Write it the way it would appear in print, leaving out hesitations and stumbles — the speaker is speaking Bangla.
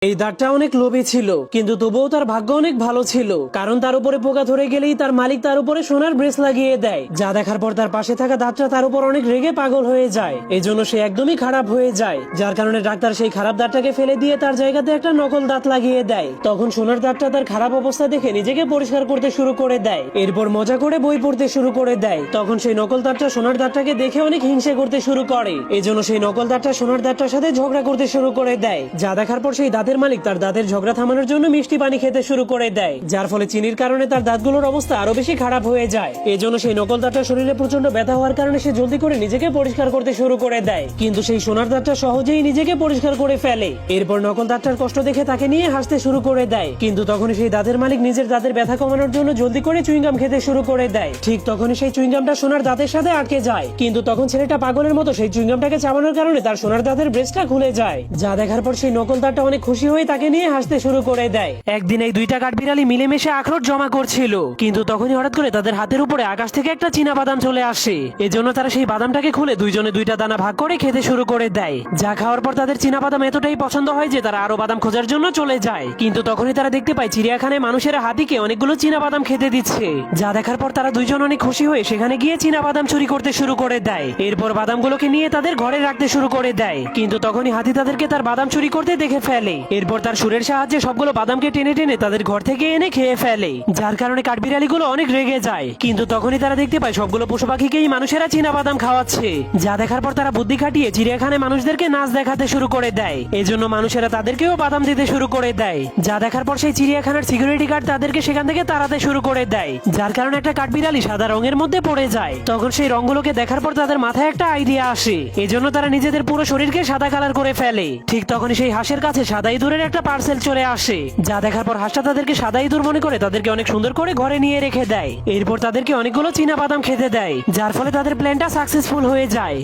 এই দাঁতটা অনেক লোভী ছিল, কিন্তু তবুও তার ভাগ্য অনেক ভালো ছিল, কারণ তার উপরে পোকা ধরে গেলেই তার মালিক তার উপরে সোনার ব্রেস লাগিয়ে দেয়, যা দেখার পর তার পাশে থাকা দাঁতটা তার উপর অনেক রেগে পাগল হয়ে যায়। এই জন্য সে একদমই খারাপ হয়ে যায়, যার কারণে ডাক্তার সেই খারাপ দাঁতটাকে ফেলে দিয়ে তার জায়গাতে একটা নকল দাঁত লাগিয়ে দেয়। তখন সোনার দাঁতটা তার খারাপ অবস্থা দেখে নিজেকে পরিষ্কার করতে শুরু করে দেয়, এরপর মজা করে বই পড়তে শুরু করে দেয়। তখন সেই নকল দাঁতটা সোনার দাঁতটাকে দেখে অনেক হিংসে করতে শুরু করে, এজন্য সেই নকল দাঁতটা সোনার দাঁতটার সাথে ঝগড়া করতে শুরু করে দেয়, যা দেখার পর সেই দাঁতের মালিক তার দাঁতের ঝগড়া থামানোর জন্য মিষ্টি পানি খেতে শুরু করে দেয়, যার ফলে চিনির কারণে তার দাঁতগুলোর অবস্থা আরো বেশি খারাপ হয়ে যায়। এজন্য সেই নকল দাঁতটা শরীরে প্রচন্ড ব্যথা হওয়ার কারণে সে জলদি করে নিজেকে পরিষ্কার করতে শুরু করে দেয়, কিন্তু সেই সোনার দাঁতটা সহজেই নিজেকে পরিষ্কার করে ফেলে। এরপর নকল দাঁতটার কষ্ট দেখে তাকে নিয়ে হাসতে শুরু করে দেয়, কিন্তু তখনই সেই দাঁতের মালিক নিজের দাঁতের ব্যথা কমানোর জন্য জলদি করে চুইংগাম খেতে শুরু করে দেয়। ঠিক তখনই সেই চুইংগামটা সোনার দাঁতের সাথে আটকে যায়, কিন্তু তখন ছেলেটা পাগলের মতো সেই চুইংগামটাকে চাবানোর কারণে তার সোনার দাঁতের ব্রেসটা খুলে যায়, যা দেখার পর সেই নকল দাঁতটা অনেক খুশি হয়ে তাকে নিয়ে হাসতে শুরু করে দেয়। একদিন এই দুইটা কাঠবিড়ালি মিলেমিশে আখরোট জমা করছিল, কিন্তু তখনই হঠাৎ করে তাদের হাতের উপরে আকাশ থেকে একটা চীনা বাদাম চলে আসে। এজন্য তারা সেই বাদামটাকে খুলে দুইজনে দুইটা দানা ভাগ করে খেতে শুরু করে দেয়, যা খাওয়ার পর তাদের চীনা বাদাম এতটাই পছন্দ হয় যে তারা আরো বাদাম খোঁজার জন্য চলে যায়। কিন্তু তখনই তারা দেখতে পায় চিড়িয়াখানায় মানুষেরা হাতিকে অনেকগুলো চীনা বাদাম খেতে দিচ্ছে, যা দেখার পর তারা দুইজন অনেক খুশি হয়ে সেখানে গিয়ে চীনা বাদাম চুরি করতে শুরু করে দেয়। এরপর বাদামগুলোকে নিয়ে তাদের ঘরে রাখতে শুরু করে দেয়, কিন্তু তখনই হাতি তাদেরকে তার বাদাম চুরি করতে দেখে ফেলে। এরপর তার সুরের সাহায্যে সবগুলো বাদামকে টেনে টেনে তাদের ঘর থেকে এনে খেয়ে ফেলে, যার কারণে কাঠবিড়ালিগুলো অনেক রেগে যায়। কিন্তু তখনই তারা দেখতে পায় সবগুলো পশু পাখিকেই মানুষেরা চীনা বাদাম খাওয়াচ্ছে, যা দেখার পর তারা বুদ্ধি খাটিয়ে চিড়িয়াখানায় মানুষদেরকে নাচ দেখাতে শুরু করে দেয়। এজন্য মানুষেরা তাদেরকেও বাদাম দিতে শুরু করে দেয়, যা দেখার পর সেই চিড়িয়াখানার সিকিউরিটি গার্ড তাদেরকে সেখান থেকে তাড়াতে শুরু করে দেয়, যার কারণে একটা কাঠবিড়ালি সাদা রঙের মধ্যে পড়ে যায়। তখন সেই রঙগুলোকে দেখার পর তাদের মাথায় একটা আইডিয়া আসে, এজন্য তারা নিজেদের পুরো শরীরকে সাদা কালার করে ফেলে। ঠিক তখনই সেই হাঁসের কাছে সাদা ইঁদুরের একটা পার্সেল চলে আসে, যা দেখার পর হাঁসটা তাদেরকে সাদা ইঁদুর মনে করে তাদেরকে অনেক সুন্দর করে ঘরে নিয়ে রেখে দেয়। এরপর তাদেরকে অনেকগুলো চীনা বাদাম খেতে দেয়, যার ফলে তাদের প্ল্যানটা সাকসেসফুল হয়ে যায়।